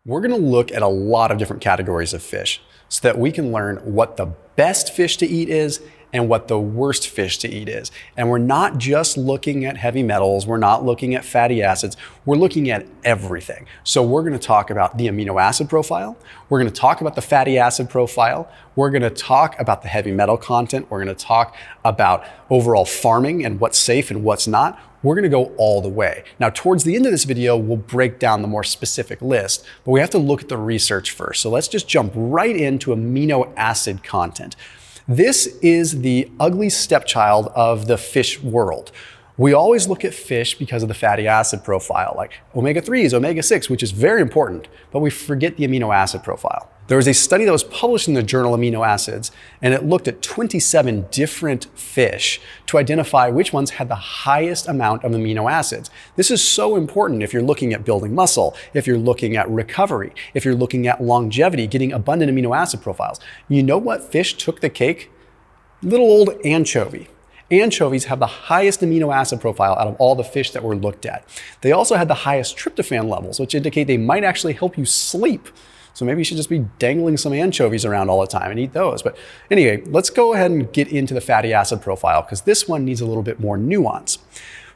We're going to look at a lot of different categories of fish so that we can learn what the best fish to eat is and what the worst fish to eat is. And we're not just looking at heavy metals, we're not looking at fatty acids, we're looking at everything. So we're going to talk about the amino acid profile, we're going to talk about the fatty acid profile, we're going to talk about the heavy metal content, we're going to talk about overall farming and what's safe and what's not. We're going to go all the way. Now, towards the end of this video, we'll break down the more specific list, but we have to look at the research first. So let's just jump right into amino acid content. This is the ugly stepchild of the fish world. We always look at fish because of the fatty acid profile, like omega-3s, omega-6, which is very important, but we forget the amino acid profile. There was a study that was published in the journal Amino Acids, and it looked at 27 different fish to identify which ones had the highest amount of amino acids. This is so important if you're looking at building muscle, if you're looking at recovery, if you're looking at longevity, getting abundant amino acid profiles. You know what fish took the cake? Little old anchovy. Anchovies have the highest amino acid profile out of all the fish that were looked at. They also had the highest tryptophan levels, which indicate they might actually help you sleep. So maybe you should just be dangling some anchovies around all the time and eat those. But anyway, let's go ahead and get into the fatty acid profile because this one needs a little bit more nuance.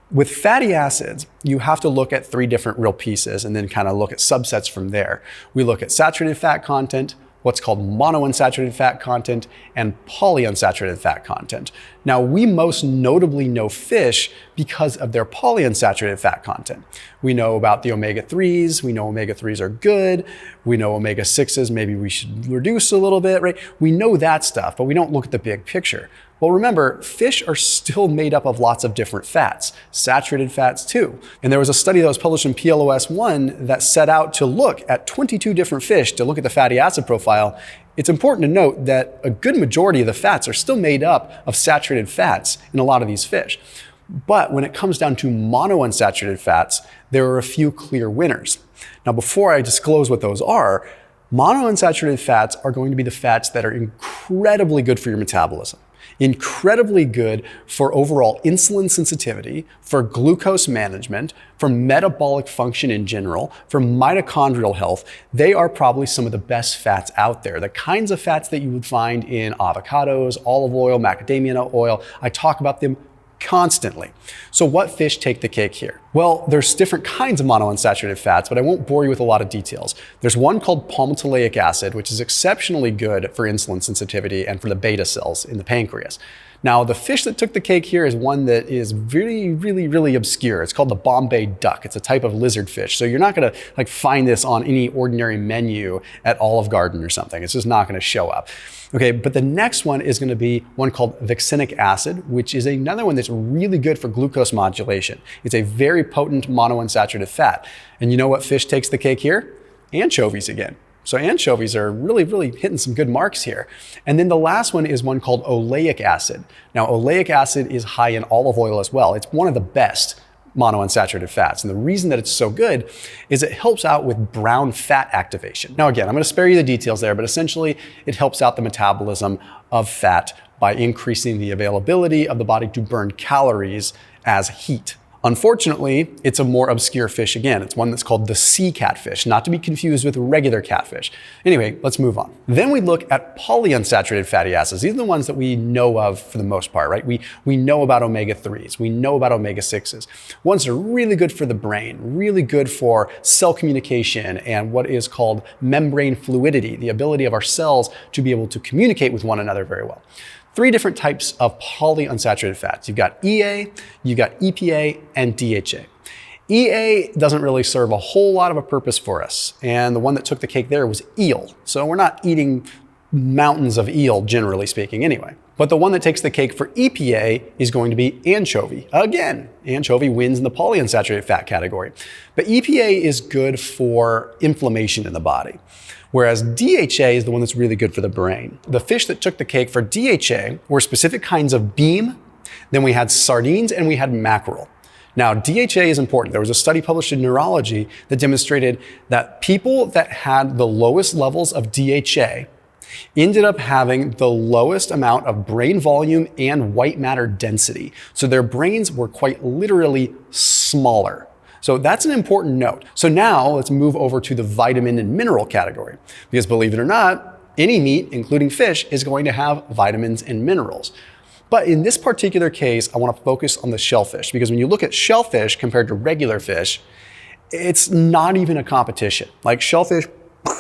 With fatty acids, you have to look at three different real pieces and then kind of look at subsets from there. We look at saturated fat content, what's called monounsaturated fat content, and polyunsaturated fat content. Now, we most notably know fish because of their polyunsaturated fat content. We know about the omega-3s, we know omega-3s are good, we know omega-6s, maybe we should reduce a little bit, right? We know that stuff, but we don't look at the big picture. Well, remember, fish are still made up of lots of different fats, saturated fats too. And there was a study that was published in PLOS One that set out to look at 22 different fish to look at the fatty acid profile. It's important to note that a good majority of the fats are still made up of saturated fats in a lot of these fish. But when it comes down to monounsaturated fats, there are a few clear winners. Now, before I disclose what those are, monounsaturated fats are going to be the fats that are incredibly good for your metabolism. Incredibly good for overall insulin sensitivity, for glucose management, for metabolic function in general, for mitochondrial health. They are probably some of the best fats out there. The kinds of fats that you would find in avocados, olive oil, macadamia oil. I talk about them constantly. So what fish take the cake here? Well, there's different kinds of monounsaturated fats, but I won't bore you with a lot of details. There's one called palmitoleic acid, which is exceptionally good for insulin sensitivity and for the beta cells in the pancreas. Now, the fish that took the cake here is one that is really obscure. It's called the Bombay Duck. It's a type of lizard fish. So you're not gonna find this on any ordinary menu at Olive Garden or something. It's just not gonna show up. Okay, but the next one is gonna be one called vexinic acid, which is another one that's really good for glucose modulation. It's a very potent monounsaturated fat. And you know what fish takes the cake here? Anchovies again. So anchovies are really hitting some good marks here. And then the last one is one called oleic acid. Now, oleic acid is high in olive oil as well. It's one of the best monounsaturated fats. And the reason that it's so good is it helps out with brown fat activation. Now, again, I'm going to spare you the details there, but essentially it helps out the metabolism of fat by increasing the availability of the body to burn calories as heat. Unfortunately, it's a more obscure fish again. It's one that's called the sea catfish, not to be confused with regular catfish. Anyway, let's move on. Then we look at polyunsaturated fatty acids. These are the ones that we know of for the most part, right? We know about omega-3s, we know about omega-6s. Ones that are really good for the brain, really good for cell communication and what is called membrane fluidity, the ability of our cells to be able to communicate with one another very well. Three different types of polyunsaturated fats. You've got EA, you've got EPA, and DHA. EA doesn't really serve a whole lot of a purpose for us. And the one that took the cake there was eel. So we're not eating mountains of eel, generally speaking, anyway. But the one that takes the cake for EPA is going to be anchovy. Again, anchovy wins in the polyunsaturated fat category. But EPA is good for inflammation in the body, whereas DHA is the one that's really good for the brain. The fish that took the cake for DHA were specific kinds of bream, then we had sardines, and we had mackerel. Now, DHA is important. There was a study published in Neurology that demonstrated that people that had the lowest levels of DHA ended up having the lowest amount of brain volume and white matter density. So their brains were quite literally smaller. So that's an important note. So now let's move over to the vitamin and mineral category, because believe it or not, any meat, including fish, is going to have vitamins and minerals. But in this particular case, I want to focus on the shellfish, because when you look at shellfish compared to regular fish, it's not even a competition. Like shellfish,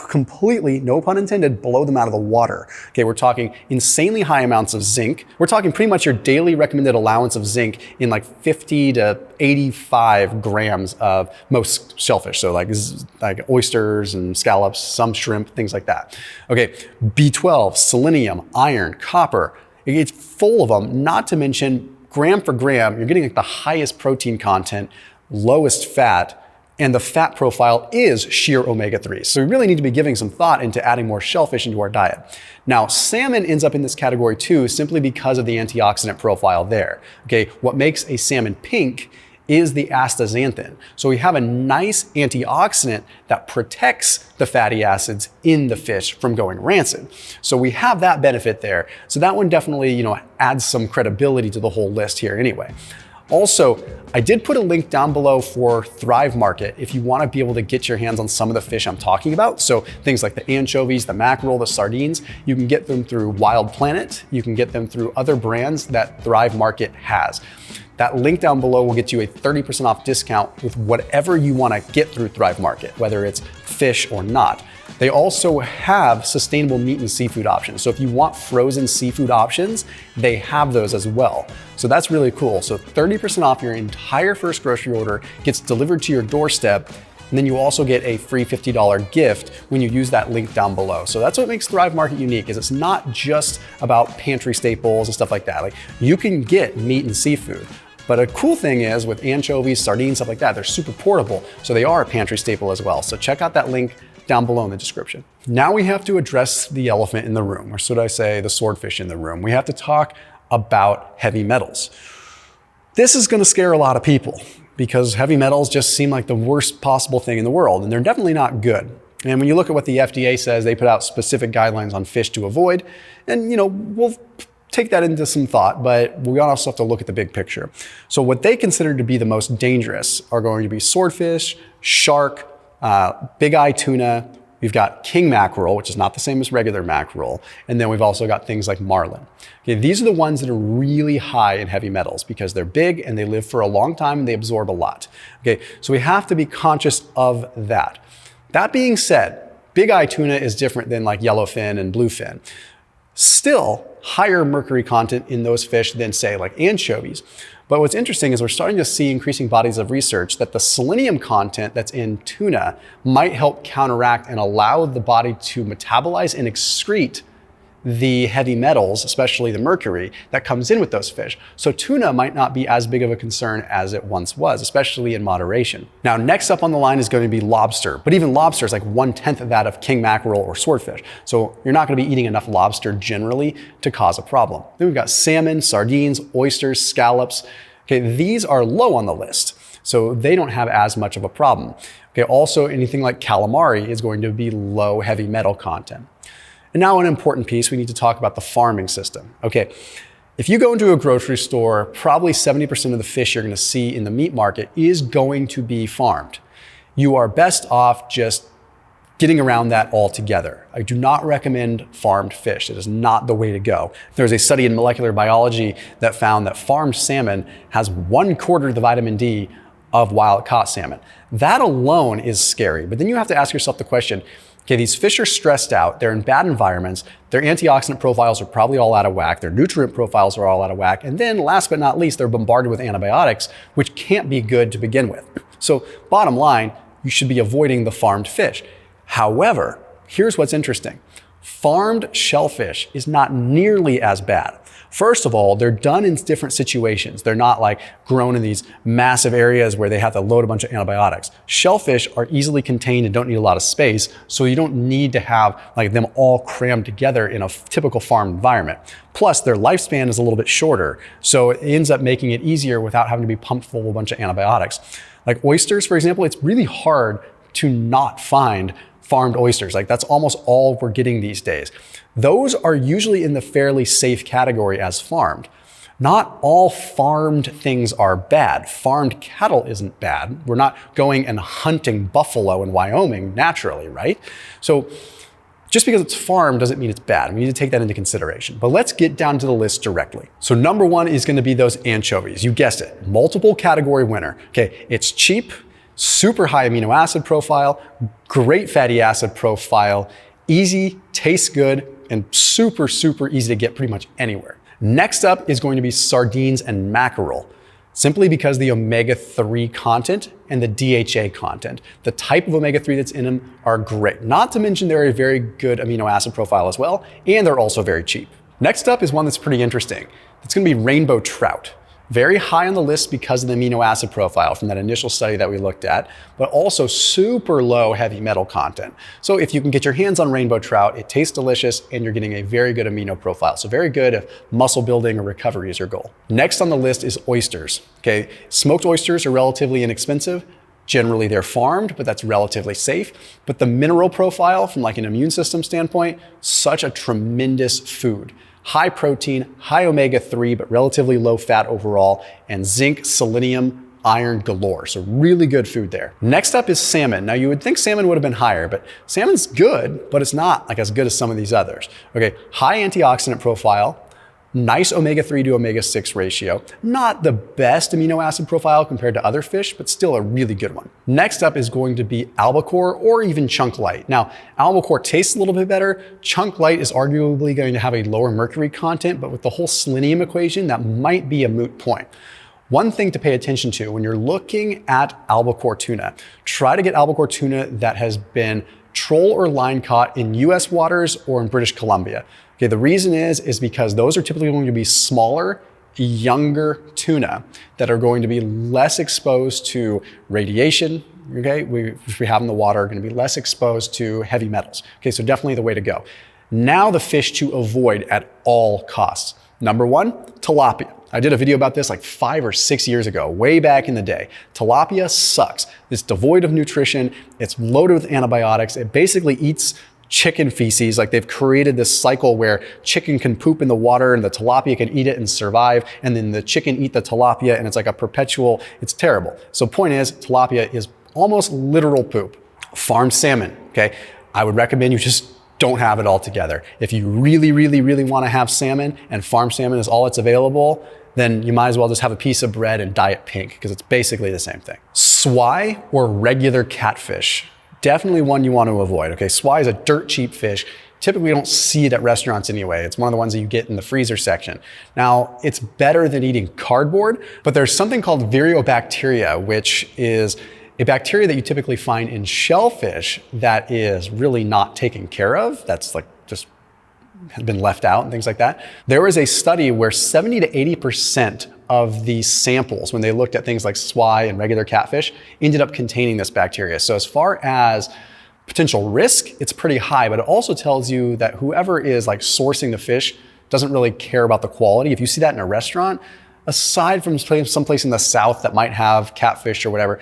completely, no pun intended, blow them out of the water. Okay, we're talking insanely high amounts of zinc. We're talking pretty much your daily recommended allowance of zinc in like 50 to 85 grams of most shellfish. So like oysters and scallops, some shrimp, things like that. Okay, B12, selenium, iron, copper. It's full of them, not to mention gram for gram, you're getting like the highest protein content, lowest fat, and the fat profile is sheer omega-3. So we really need to be giving some thought into adding more shellfish into our diet. Now, salmon ends up in this category too, simply because of the antioxidant profile there. Okay, what makes a salmon pink is the astaxanthin. So we have a nice antioxidant that protects the fatty acids in the fish from going rancid. So we have that benefit there. So that one definitely, adds some credibility to the whole list here anyway. Also, I did put a link down below for Thrive Market if you want to be able to get your hands on some of the fish I'm talking about. So things like the anchovies, the mackerel, the sardines, you can get them through Wild Planet. You can get them through other brands that Thrive Market has. That link down below will get you a 30% off discount with whatever you want to get through Thrive Market, whether it's fish or not. They also have sustainable meat and seafood options. So if you want frozen seafood options, they have those as well. So that's really cool. So 30% off your entire first grocery order gets delivered to your doorstep. And then you also get a free $50 gift when you use that link down below. So that's what makes Thrive Market unique, is it's not just about pantry staples and stuff like that. Like you can get meat and seafood. But a cool thing is with anchovies, sardines, stuff like that, they're super portable. So they are a pantry staple as well. So check out that link down below in the description. Now we have to address the elephant in the room, or should I say the swordfish in the room. We have to talk about heavy metals. This is gonna scare a lot of people because heavy metals just seem like the worst possible thing in the world, and they're definitely not good. And when you look at what the FDA says, they put out specific guidelines on fish to avoid, and we'll take that into some thought, but we also have to look at the big picture. So what they consider to be the most dangerous are going to be swordfish, shark, big eye tuna, we've got king mackerel, which is not the same as regular mackerel, and then we've also got things like marlin. Okay, these are the ones that are really high in heavy metals because they're big and they live for a long time and they absorb a lot. Okay, so we have to be conscious of that. That being said, big eye tuna is different than like yellowfin and bluefin. Still higher mercury content in those fish than say like anchovies. But what's interesting is we're starting to see increasing bodies of research that the selenium content that's in tuna might help counteract and allow the body to metabolize and excrete the heavy metals, especially the mercury, that comes in with those fish. So tuna might not be as big of a concern as it once was, especially in moderation. Now, next up on the line is going to be lobster, but even lobster is like 1/10 of that of king mackerel or swordfish. So you're not going to be eating enough lobster generally to cause a problem. Then we've got salmon, sardines, oysters, scallops. Okay, these are low on the list, so they don't have as much of a problem. Okay, also anything like calamari is going to be low heavy metal content. And now an important piece, we need to talk about the farming system. Okay, if you go into a grocery store, probably 70% of the fish you're gonna see in the meat market is going to be farmed. You are best off just getting around that altogether. I do not recommend farmed fish. It is not the way to go. There's a study in molecular biology that found that farmed salmon has 1/4 the vitamin D of wild caught salmon. That alone is scary, but then you have to ask yourself the question, okay, these fish are stressed out, they're in bad environments, their antioxidant profiles are probably all out of whack, their nutrient profiles are all out of whack, and then last but not least, they're bombarded with antibiotics, which can't be good to begin with. So bottom line, you should be avoiding the farmed fish. However, here's what's interesting. Farmed shellfish is not nearly as bad. First of all, they're done in different situations. They're not like grown in these massive areas where they have to load a bunch of antibiotics. Shellfish are easily contained and don't need a lot of space, so you don't need to have like them all crammed together in a typical farm environment. Plus, their lifespan is a little bit shorter, so it ends up making it easier without having to be pumped full of a bunch of antibiotics. Like oysters, for example, it's really hard to not find farmed oysters. Like that's almost all we're getting these days. Those are usually in the fairly safe category as farmed. Not all farmed things are bad. Farmed cattle isn't bad. We're not going and hunting buffalo in Wyoming naturally, right? So just because it's farmed doesn't mean it's bad. We need to take that into consideration. But let's get down to the list directly. So number one is going to be those anchovies. You guessed it, multiple category winner. Okay, it's cheap, super high amino acid profile, great fatty acid profile, easy, tastes good, and super, super easy to get pretty much anywhere. Next up is going to be sardines and mackerel, simply because the omega-3 content and the DHA content, the type of omega-3 that's in them are great. Not to mention they're a very good amino acid profile as well, and they're also very cheap. Next up is one that's pretty interesting. It's going to be rainbow trout. Very high on the list because of the amino acid profile from that initial study that we looked at, but also super low heavy metal content. So if you can get your hands on rainbow trout, it tastes delicious and you're getting a very good amino profile. So very good if muscle building or recovery is your goal. Next on the list is oysters. Okay, smoked oysters are relatively inexpensive. Generally they're farmed, but that's relatively safe. But the mineral profile from like an immune system standpoint, such a tremendous food. High protein, high omega-3, but relatively low fat overall, and zinc, selenium, iron galore. So really good food there. Next up is salmon. Now you would think salmon would have been higher, but salmon's good, but it's not like as good as some of these others. Okay, high antioxidant profile, nice omega-3 to omega-6 ratio. Not the best amino acid profile compared to other fish, but still a really good one. Next up is going to be albacore or even chunk light. Now, albacore tastes a little bit better. Chunk light is arguably going to have a lower mercury content, but with the whole selenium equation, that might be a moot point. One thing to pay attention to when you're looking at albacore tuna, try to get albacore tuna that has been troll or line caught in US waters or in British Columbia. Okay, the reason is because those are typically going to be smaller, younger tuna that are going to be less exposed to radiation, okay, which we have in the water, are going to be less exposed to heavy metals. Okay, so definitely the way to go. Now the fish to avoid at all costs. Number one, tilapia. I did a video about this like 5 or 6 years ago, way back in the day. Tilapia sucks. It's devoid of nutrition. It's loaded with antibiotics. It basically eats chicken feces. Like they've created this cycle where chicken can poop in the water and the tilapia can eat it and survive. And then the chicken eat the tilapia and it's like a perpetual, it's terrible. So point is, tilapia is almost literal poop. Farmed salmon, okay? I would recommend you just don't have it all together. If you really, really, really want to have salmon and farmed salmon is all that's available, then you might as well just have a piece of bread and dye it pink because it's basically the same thing. Swai or regular catfish. Definitely one you want to avoid. Okay, swai is a dirt cheap fish. Typically, you don't see it at restaurants anyway. It's one of the ones that you get in the freezer section. Now, it's better than eating cardboard, but there's something called Viriobacteria, which is a bacteria that you typically find in shellfish that is really not taken care of. That's like just has been left out and things like that. There was a study where 70 to 80% of the samples, when they looked at things like swai and regular catfish, ended up containing this bacteria. So as far as potential risk, it's pretty high, but it also tells you that whoever is like sourcing the fish doesn't really care about the quality. If you see that in a restaurant, aside from someplace in the South that might have catfish or whatever,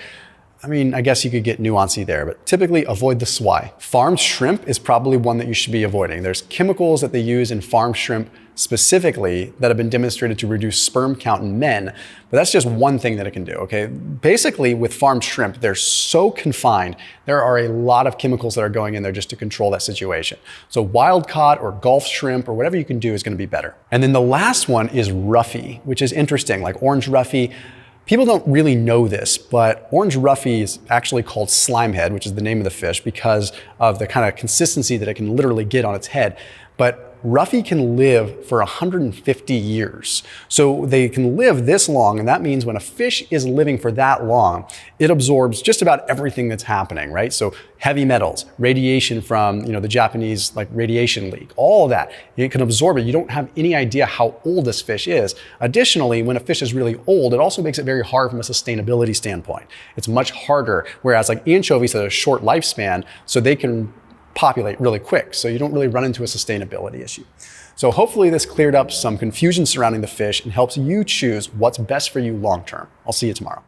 I mean, I guess you could get nuancy there, but typically avoid the swai. Farmed shrimp is probably one that you should be avoiding. There's chemicals that they use in farmed shrimp specifically that have been demonstrated to reduce sperm count in men, but that's just one thing that it can do, okay? Basically, with farmed shrimp, they're so confined, there are a lot of chemicals that are going in there just to control that situation. So wild caught or Gulf shrimp or whatever you can do is gonna be better. And then the last one is roughy, which is interesting, like orange roughy. People don't really know this, but orange roughy is actually called slime head, which is the name of the fish because of the kind of consistency that it can literally get on its head. But roughy can live for 150 years. So they can live this long, and that means when a fish is living for that long, it absorbs just about everything that's happening, right? So heavy metals, radiation from, the Japanese like radiation leak, all of that, you can absorb it. You don't have any idea how old this fish is. Additionally, when a fish is really old, it also makes it very hard from a sustainability standpoint. It's much harder, whereas like anchovies have a short lifespan, so they can populate really quick, so you don't really run into a sustainability issue. So hopefully this cleared up some confusion surrounding the fish and helps you choose what's best for you long term. I'll see you tomorrow.